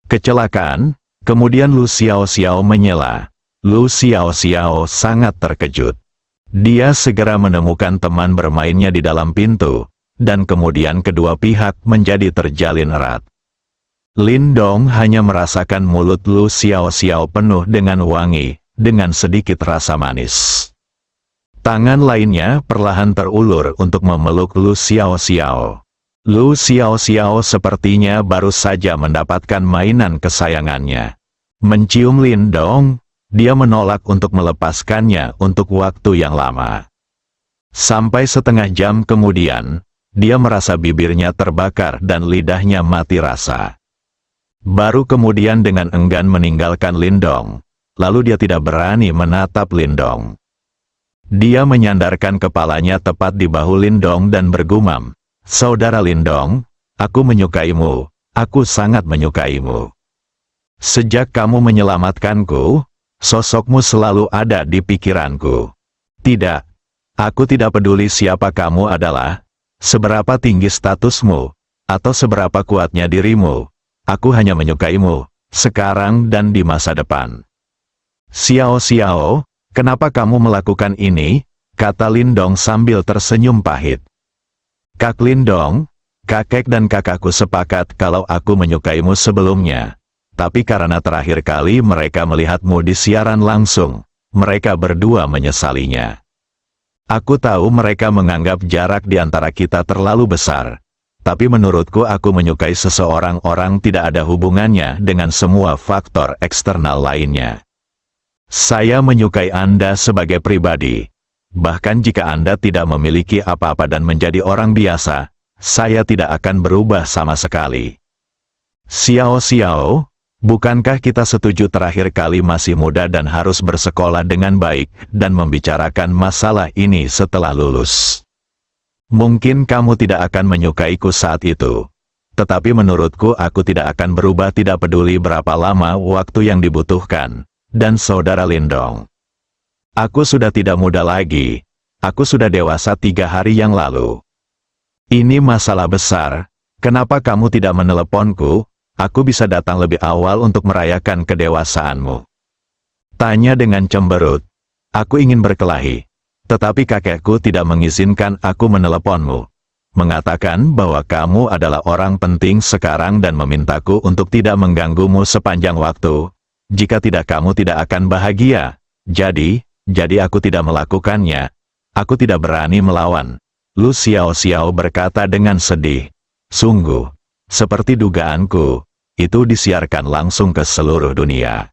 Kecelakaan, kemudian Lu Xiao menyela. Lu Xiao sangat terkejut. Dia segera menemukan teman bermainnya di dalam pintu, dan kemudian kedua pihak menjadi terjalin erat. Lindong hanya merasakan mulut Lu Xiao penuh dengan wangi, dengan sedikit rasa manis. Tangan lainnya perlahan terulur untuk memeluk Lu Xiao. Lu Xiao sepertinya baru saja mendapatkan mainan kesayangannya. Mencium Lindong, dia menolak untuk melepaskannya untuk waktu yang lama. Sampai setengah jam kemudian, dia merasa bibirnya terbakar dan lidahnya mati rasa. Baru kemudian dengan enggan meninggalkan Lindong, lalu dia tidak berani menatap Lindong. Dia menyandarkan kepalanya tepat di bahu Lindong dan bergumam, "Saudara Lindong, aku menyukaimu, aku sangat menyukaimu. Sejak kamu menyelamatkanku, sosokmu selalu ada di pikiranku. Tidak, aku tidak peduli siapa kamu adalah, seberapa tinggi statusmu, atau seberapa kuatnya dirimu. Aku hanya menyukaimu, sekarang dan di masa depan." Xiao, kenapa kamu melakukan ini? Kata Lindong sambil tersenyum pahit. Kak Lindong, kakek dan kakakku sepakat kalau aku menyukaimu sebelumnya. Tapi karena terakhir kali mereka melihatmu di siaran langsung, mereka berdua menyesalinya. Aku tahu mereka menganggap jarak di antara kita terlalu besar. Tapi menurutku aku menyukai seseorang tidak ada hubungannya dengan semua faktor eksternal lainnya. Saya menyukai Anda sebagai pribadi. Bahkan jika Anda tidak memiliki apa-apa dan menjadi orang biasa, saya tidak akan berubah sama sekali. Xiao, bukankah kita setuju terakhir kali masih muda dan harus bersekolah dengan baik dan membicarakan masalah ini setelah lulus? Mungkin kamu tidak akan menyukaiku saat itu. Tetapi menurutku aku tidak akan berubah tidak peduli berapa lama waktu yang dibutuhkan. Dan saudara Lindong, aku sudah tidak muda lagi. Aku sudah dewasa 3 hari yang lalu. Ini masalah besar. Kenapa kamu tidak meneleponku? Aku bisa datang lebih awal untuk merayakan kedewasaanmu. Tanya dengan cemberut. Aku ingin berkelahi. Tetapi kakekku tidak mengizinkan aku meneleponmu. Mengatakan bahwa kamu adalah orang penting sekarang dan memintaku untuk tidak mengganggumu sepanjang waktu. Jika tidak kamu tidak akan bahagia. Jadi aku tidak melakukannya. Aku tidak berani melawan. Lu Xiao berkata dengan sedih. Sungguh, seperti dugaanku, itu disiarkan langsung ke seluruh dunia.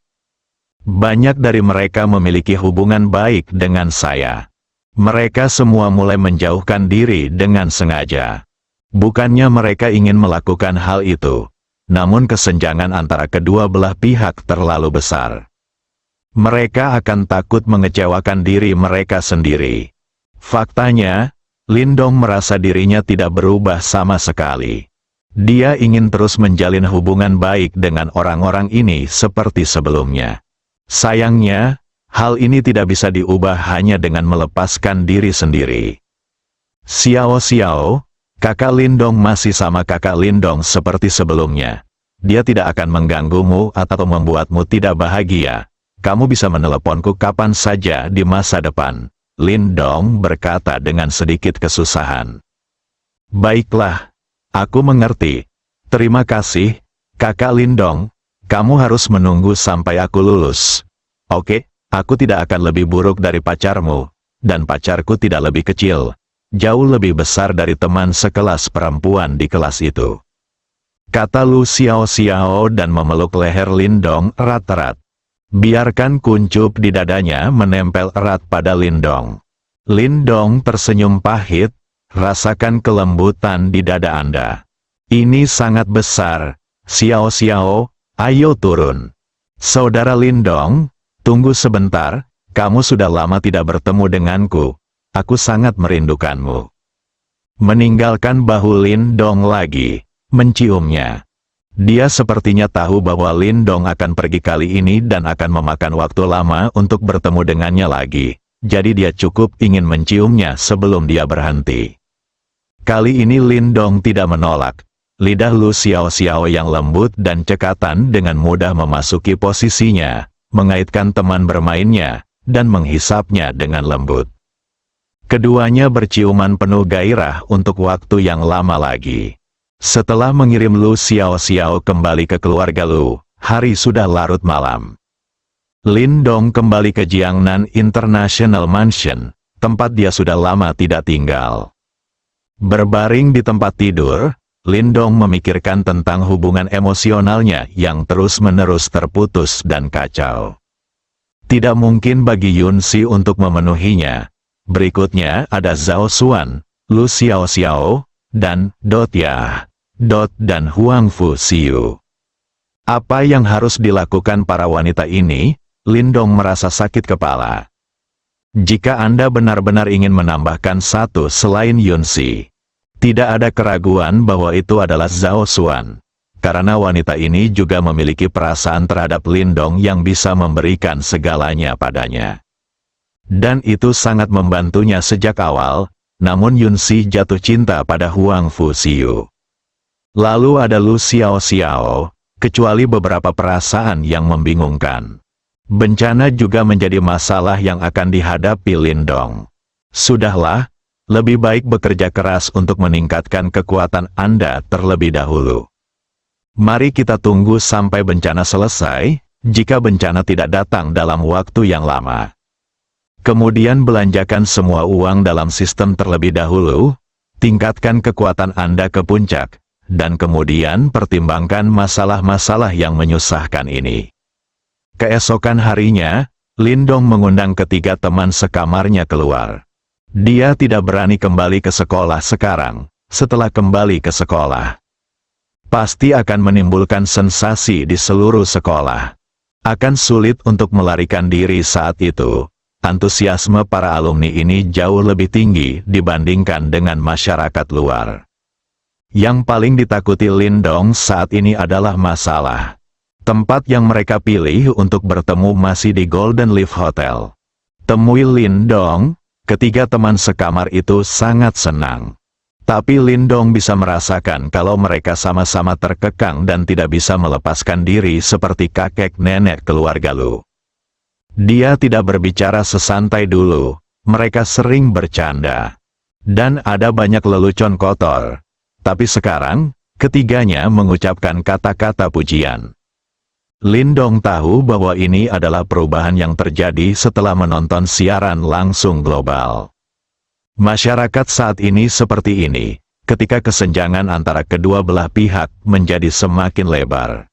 Banyak dari mereka memiliki hubungan baik dengan saya. Mereka semua mulai menjauhkan diri dengan sengaja. Bukannya mereka ingin melakukan hal itu, namun kesenjangan antara kedua belah pihak terlalu besar. Mereka akan takut mengecewakan diri mereka sendiri. Faktanya, Lindong merasa dirinya tidak berubah sama sekali. Dia ingin terus menjalin hubungan baik dengan orang-orang ini seperti sebelumnya. Sayangnya, hal ini tidak bisa diubah hanya dengan melepaskan diri sendiri. Xiao, kakak Lindong masih sama kakak Lindong seperti sebelumnya. Dia tidak akan mengganggumu atau membuatmu tidak bahagia. Kamu bisa meneleponku kapan saja di masa depan. Lindong berkata dengan sedikit kesusahan. Baiklah, aku mengerti. Terima kasih, kakak Lindong. Kamu harus menunggu sampai aku lulus. Oke? Aku tidak akan lebih buruk dari pacarmu, dan pacarku tidak lebih kecil. Jauh lebih besar dari teman sekelas perempuan di kelas itu. Kata Lu Xiao dan memeluk leher Lindong erat-erat. Biarkan kuncup di dadanya menempel erat pada Lindong. Lindong tersenyum pahit, rasakan kelembutan di dada Anda. Ini sangat besar. Xiao, ayo turun. Saudara Lindong, tunggu sebentar, kamu sudah lama tidak bertemu denganku. Aku sangat merindukanmu. meninggalkan bahu Lin Dong lagi, menciumnya. Dia sepertinya tahu bahwa Lin Dong akan pergi kali ini dan akan memakan waktu lama untuk bertemu dengannya lagi, jadi dia cukup ingin menciumnya sebelum dia berhenti. Kali ini Lin Dong tidak menolak. Lidah Lu Xiao yang lembut dan cekatan dengan mudah memasuki posisinya, mengaitkan teman bermainnya, dan menghisapnya dengan lembut. Keduanya berciuman penuh gairah untuk waktu yang lama lagi. Setelah mengirim Lu Xiao kembali ke keluarga Lu, hari sudah larut malam. Lin Dong kembali ke Jiangnan International Mansion, tempat dia sudah lama tidak tinggal. Berbaring di tempat tidur, Lin Dong memikirkan tentang hubungan emosionalnya yang terus-menerus terputus dan kacau. Tidak mungkin bagi Yun Si untuk memenuhinya. Berikutnya ada Zhao Xuan, Lu Xiao, dan Dot Ya, dan Huang Fu Xiu. Apa yang harus dilakukan para wanita ini? Lin Dong merasa sakit kepala. Jika Anda benar-benar ingin menambahkan satu selain Yun Si, tidak ada keraguan bahwa itu adalah Zhao Xuan. Karena wanita ini juga memiliki perasaan terhadap Lin Dong yang bisa memberikan segalanya padanya. Dan itu sangat membantunya sejak awal, namun Yun Si jatuh cinta pada Huang Fu Xiu. Lalu ada Lu Xiao, kecuali beberapa perasaan yang membingungkan. Bencana juga menjadi masalah yang akan dihadapi Lin Dong. Sudahlah, lebih baik bekerja keras untuk meningkatkan kekuatan Anda terlebih dahulu. Mari kita tunggu sampai bencana selesai, jika bencana tidak datang dalam waktu yang lama. Kemudian belanjakan semua uang dalam sistem terlebih dahulu, tingkatkan kekuatan Anda ke puncak, dan kemudian pertimbangkan masalah-masalah yang menyusahkan ini. Keesokan harinya, Lin Dong mengundang ketiga teman sekamarnya keluar. Dia tidak berani kembali ke sekolah sekarang. Setelah kembali ke sekolah, pasti akan menimbulkan sensasi di seluruh sekolah. Akan sulit untuk melarikan diri saat itu. Antusiasme para alumni ini jauh lebih tinggi dibandingkan dengan masyarakat luar. Yang paling ditakuti Lin Dong saat ini adalah masalah. Tempat yang mereka pilih untuk bertemu masih di Golden Leaf Hotel. Temui Lin Dong. Ketiga teman sekamar itu sangat senang. Tapi Lin Dong bisa merasakan kalau mereka sama-sama terkekang dan tidak bisa melepaskan diri seperti kakek nenek keluarga Lu. Dia tidak berbicara sesantai dulu, mereka sering bercanda. Dan ada banyak lelucon kotor. Tapi sekarang, ketiganya mengucapkan kata-kata pujian. Lin Dong tahu bahwa ini adalah perubahan yang terjadi setelah menonton siaran langsung global. Masyarakat saat ini seperti ini, ketika kesenjangan antara kedua belah pihak menjadi semakin lebar.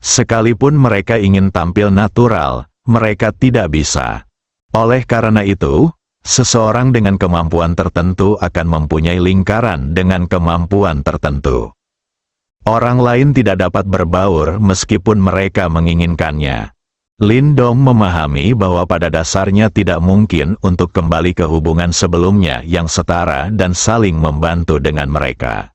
Sekalipun mereka ingin tampil natural, mereka tidak bisa. Oleh karena itu, seseorang dengan kemampuan tertentu akan mempunyai lingkaran dengan kemampuan tertentu. Orang lain tidak dapat berbaur meskipun mereka menginginkannya. Lin Dong memahami bahwa pada dasarnya tidak mungkin untuk kembali ke hubungan sebelumnya yang setara dan saling membantu dengan mereka.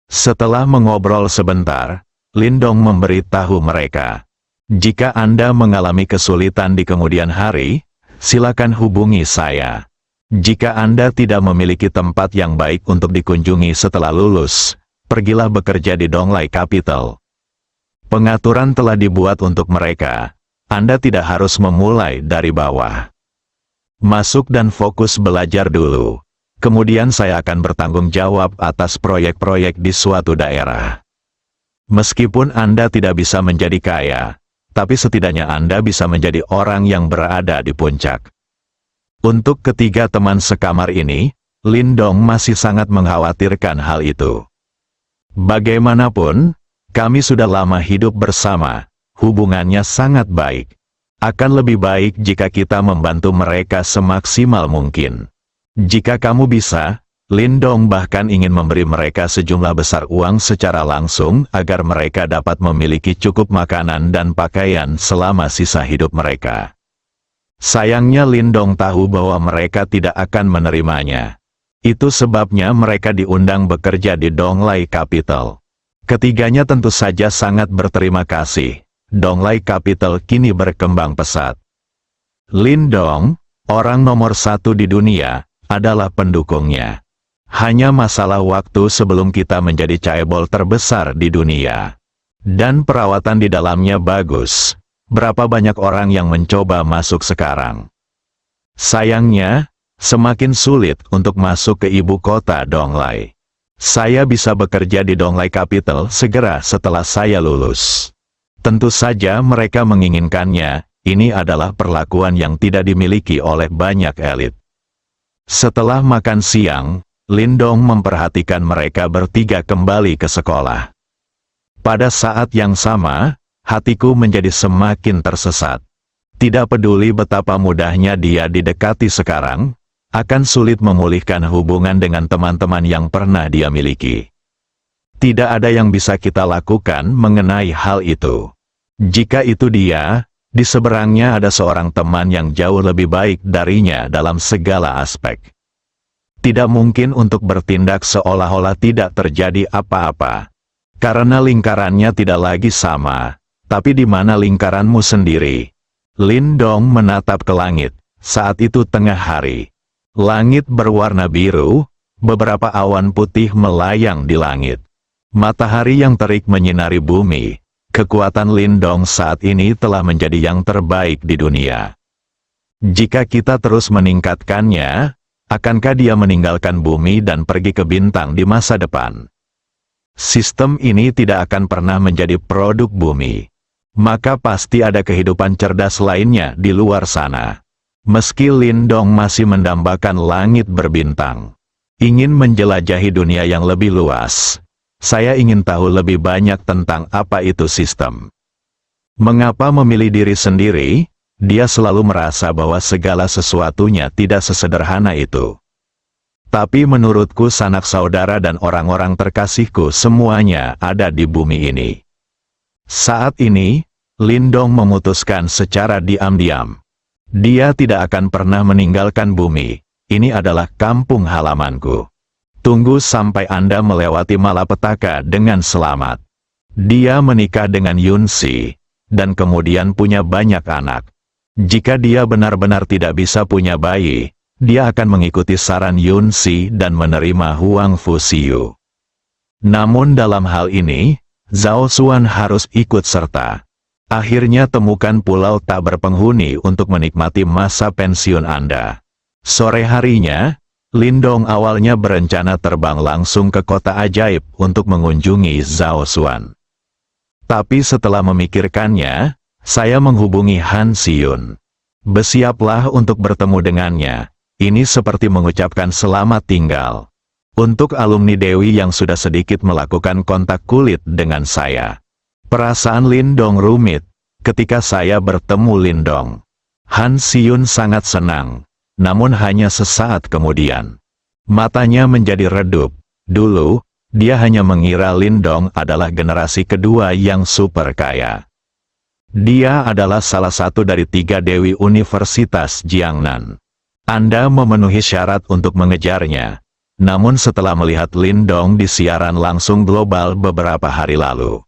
Setelah mengobrol sebentar, Lin Dong memberitahu mereka, jika Anda mengalami kesulitan di kemudian hari, silakan hubungi saya. Jika Anda tidak memiliki tempat yang baik untuk dikunjungi setelah lulus, pergilah bekerja di Donglai Capital. Pengaturan telah dibuat untuk mereka. Anda tidak harus memulai dari bawah. Masuk dan fokus belajar dulu. Kemudian saya akan bertanggung jawab atas proyek-proyek di suatu daerah. Meskipun Anda tidak bisa menjadi kaya, tapi setidaknya Anda bisa menjadi orang yang berada di puncak. Untuk ketiga teman sekamar ini, Lin Dong masih sangat mengkhawatirkan hal itu. Bagaimanapun, kami sudah lama hidup bersama, hubungannya sangat baik. Akan lebih baik jika kita membantu mereka semaksimal mungkin. Jika kamu bisa, Lin Dong bahkan ingin memberi mereka sejumlah besar uang secara langsung agar mereka dapat memiliki cukup makanan dan pakaian selama sisa hidup mereka. Sayangnya Lin Dong tahu bahwa mereka tidak akan menerimanya. Itu sebabnya mereka diundang bekerja di Donglai Capital. Ketiganya tentu saja sangat berterima kasih. Donglai Capital kini berkembang pesat. Lin Dong, orang nomor 1 di dunia, adalah pendukungnya. Hanya masalah waktu sebelum kita menjadi chaebol terbesar di dunia. Dan perawatan di dalamnya bagus. Berapa banyak orang yang mencoba masuk sekarang. Sayangnya, semakin sulit untuk masuk ke ibu kota Donglai. Saya bisa bekerja di Donglai Capital segera setelah saya lulus. Tentu saja mereka menginginkannya, ini adalah perlakuan yang tidak dimiliki oleh banyak elit. Setelah makan siang, Lin Dong memperhatikan mereka bertiga kembali ke sekolah. Pada saat yang sama, hatiku menjadi semakin tersesat. Tidak peduli betapa mudahnya dia didekati sekarang, akan sulit memulihkan hubungan dengan teman-teman yang pernah dia miliki. Tidak ada yang bisa kita lakukan mengenai hal itu. Jika itu dia, di seberangnya ada seorang teman yang jauh lebih baik darinya dalam segala aspek. Tidak mungkin untuk bertindak seolah-olah tidak terjadi apa-apa. Karena lingkarannya tidak lagi sama, tapi di mana lingkaranmu sendiri? Lin Dong menatap ke langit, saat itu tengah hari. Langit berwarna biru, beberapa awan putih melayang di langit. Matahari yang terik menyinari bumi. Kekuatan Lin Dong saat ini telah menjadi yang terbaik di dunia. Jika kita terus meningkatkannya, akankah dia meninggalkan bumi dan pergi ke bintang di masa depan? Sistem ini tidak akan pernah menjadi produk bumi. Maka pasti ada kehidupan cerdas lainnya di luar sana. Meski Lin Dong masih mendambakan langit berbintang, ingin menjelajahi dunia yang lebih luas, saya ingin tahu lebih banyak tentang apa itu sistem. Mengapa memilih diri sendiri? Dia selalu merasa bahwa segala sesuatunya tidak sesederhana itu. Tapi menurutku sanak saudara dan orang-orang terkasihku semuanya ada di bumi ini. Saat ini, Lin Dong memutuskan secara diam-diam. Dia tidak akan pernah meninggalkan bumi. Ini adalah kampung halamanku. Tunggu sampai Anda melewati malapetaka dengan selamat. Dia menikah dengan Yun Si, dan kemudian punya banyak anak. Jika dia benar-benar tidak bisa punya bayi, dia akan mengikuti saran Yun Si dan menerima Huang Fusiu. Namun dalam hal ini, Zhao Xuan harus ikut serta. Akhirnya temukan pulau tak berpenghuni untuk menikmati masa pensiun Anda. Sore harinya, Lin Dong awalnya berencana terbang langsung ke kota ajaib untuk mengunjungi Zhao Xuan. Tapi setelah memikirkannya, saya menghubungi Han Siyun. Bersiaplah untuk bertemu dengannya. Ini seperti mengucapkan selamat tinggal. Untuk alumni Dewi yang sudah sedikit melakukan kontak kulit dengan saya. Perasaan Lin Dong rumit, ketika saya bertemu Lin Dong. Han Siyun sangat senang, namun hanya sesaat kemudian. Matanya menjadi redup. Dulu, dia hanya mengira Lin Dong adalah generasi kedua yang super kaya. Dia adalah salah satu dari 3 dewi Universitas Jiangnan. Anda memenuhi syarat untuk mengejarnya. Namun setelah melihat Lin Dong di siaran langsung global beberapa hari lalu,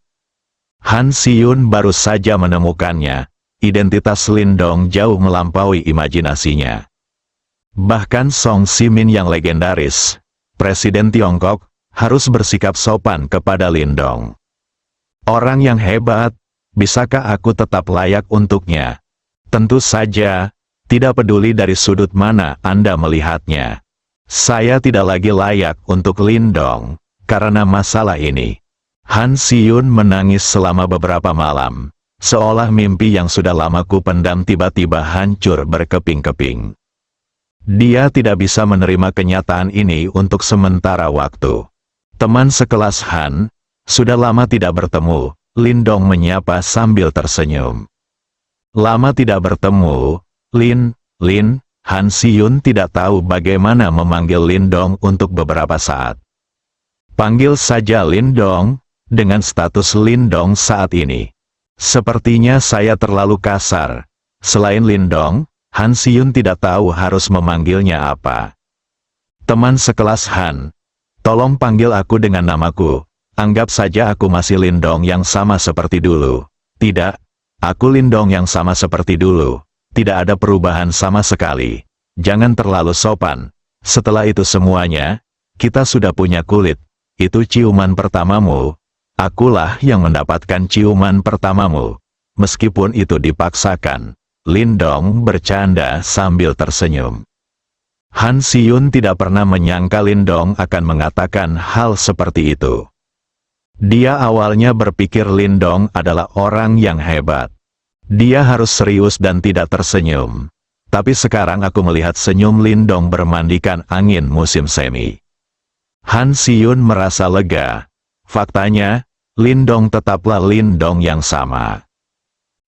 Han Siyun baru saja menemukannya. Identitas Lin Dong jauh melampaui imajinasinya. Bahkan Song Simin yang legendaris, Presiden Tiongkok, harus bersikap sopan kepada Lin Dong. Orang yang hebat, bisakah aku tetap layak untuknya? Tentu saja, tidak peduli dari sudut mana Anda melihatnya. Saya tidak lagi layak untuk Lin Dong, karena masalah ini. Han Siyun menangis selama beberapa malam, seolah mimpi yang sudah lama ku pendam tiba-tiba hancur berkeping-keping. Dia tidak bisa menerima kenyataan ini untuk sementara waktu. Teman sekelas Han, sudah lama tidak bertemu, Lin Dong menyapa sambil tersenyum. Lama tidak bertemu, Lin, Han Siyun tidak tahu bagaimana memanggil Lin Dong untuk beberapa saat. Panggil saja Lin Dong, dengan status Lin Dong saat ini. Sepertinya saya terlalu kasar. Selain Lin Dong, Han Siyun tidak tahu harus memanggilnya apa. Teman sekelas Han, tolong panggil aku dengan namaku. Anggap saja aku masih Lindong yang sama seperti dulu. Tidak, aku Lindong yang sama seperti dulu. Tidak ada perubahan sama sekali. Jangan terlalu sopan. Setelah itu semuanya, kita sudah punya kulit. Itu ciuman pertamamu. Akulah yang mendapatkan ciuman pertamamu. Meskipun itu dipaksakan. Lindong bercanda sambil tersenyum. Han Si-yun tidak pernah menyangka Lindong akan mengatakan hal seperti itu. Dia awalnya berpikir Lindong adalah orang yang hebat. Dia harus serius dan tidak tersenyum. Tapi sekarang aku melihat senyum Lindong bermandikan angin musim semi. Han Si-yun merasa lega. Faktanya, Lindong tetaplah Lindong yang sama.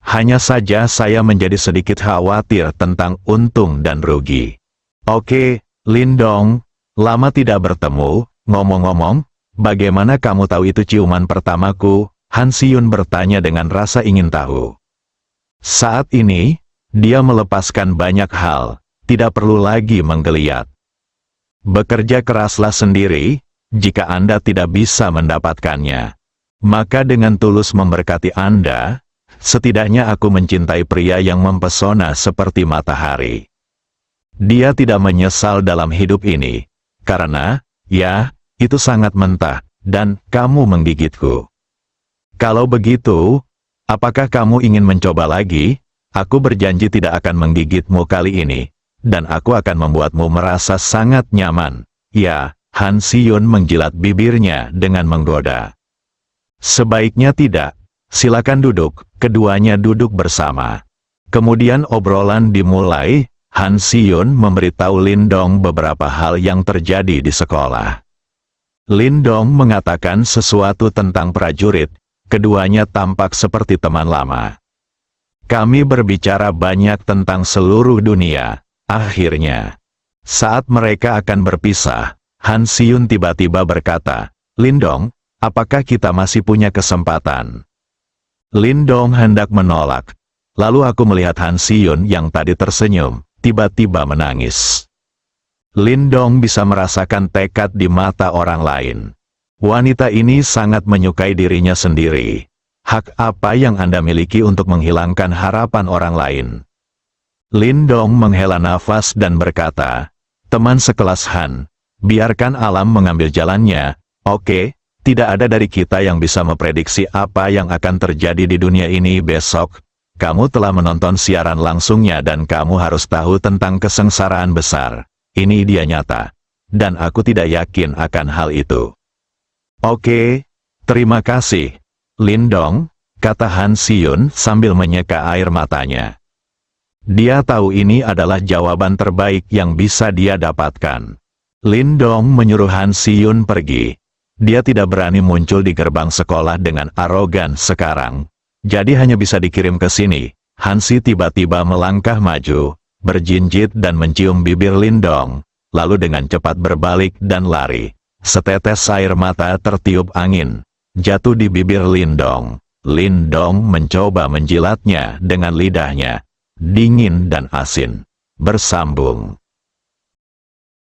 Hanya saja saya menjadi sedikit khawatir tentang untung dan rugi. Oke, Lindong, lama tidak bertemu. Ngomong-ngomong, bagaimana kamu tahu itu ciuman pertamaku? Han Si-yun bertanya dengan rasa ingin tahu. Saat ini, dia melepaskan banyak hal, tidak perlu lagi menggeliat. Bekerja keraslah sendiri, jika Anda tidak bisa mendapatkannya. Maka dengan tulus memberkati Anda, setidaknya aku mencintai pria yang mempesona seperti matahari. Dia tidak menyesal dalam hidup ini, karena, ya, itu sangat mentah, dan kamu menggigitku. Kalau begitu, apakah kamu ingin mencoba lagi? Aku berjanji tidak akan menggigitmu kali ini, dan aku akan membuatmu merasa sangat nyaman. Ya, Han Si-yun menjilat bibirnya dengan menggoda. Sebaiknya tidak. Silakan duduk. Keduanya duduk bersama. Kemudian obrolan dimulai. Han Si-yun memberitahu Lindong beberapa hal yang terjadi di sekolah. Lindong mengatakan sesuatu tentang prajurit. Keduanya tampak seperti teman lama. Kami berbicara banyak tentang seluruh dunia. Akhirnya, saat mereka akan berpisah, Han Si-yun tiba-tiba berkata, Lindong, apakah kita masih punya kesempatan? Lindong hendak menolak. Lalu aku melihat Han Si-yun yang tadi tersenyum, tiba-tiba menangis. Lindong bisa merasakan tekad di mata orang lain. Wanita ini sangat menyukai dirinya sendiri. Hak apa yang Anda miliki untuk menghilangkan harapan orang lain? Lindong menghela nafas dan berkata, teman sekelas Han, biarkan alam mengambil jalannya. Oke, tidak ada dari kita yang bisa memprediksi apa yang akan terjadi di dunia ini besok. Kamu telah menonton siaran langsungnya dan kamu harus tahu tentang kesengsaraan besar. Ini dia nyata. Dan aku tidak yakin akan hal itu. Oke, terima kasih, Lindong, kata Han Si-yun sambil menyeka air matanya. Dia tahu ini adalah jawaban terbaik yang bisa dia dapatkan. Lindong menyuruh Han Si-yun pergi. Dia tidak berani muncul di gerbang sekolah dengan arogan sekarang. Jadi hanya bisa dikirim ke sini. Hansi tiba-tiba melangkah maju, berjinjit dan mencium bibir Lindong, lalu dengan cepat berbalik dan lari. Setetes air mata tertiup angin, jatuh di bibir Lindong. Lindong mencoba menjilatnya dengan lidahnya, dingin dan asin, bersambung.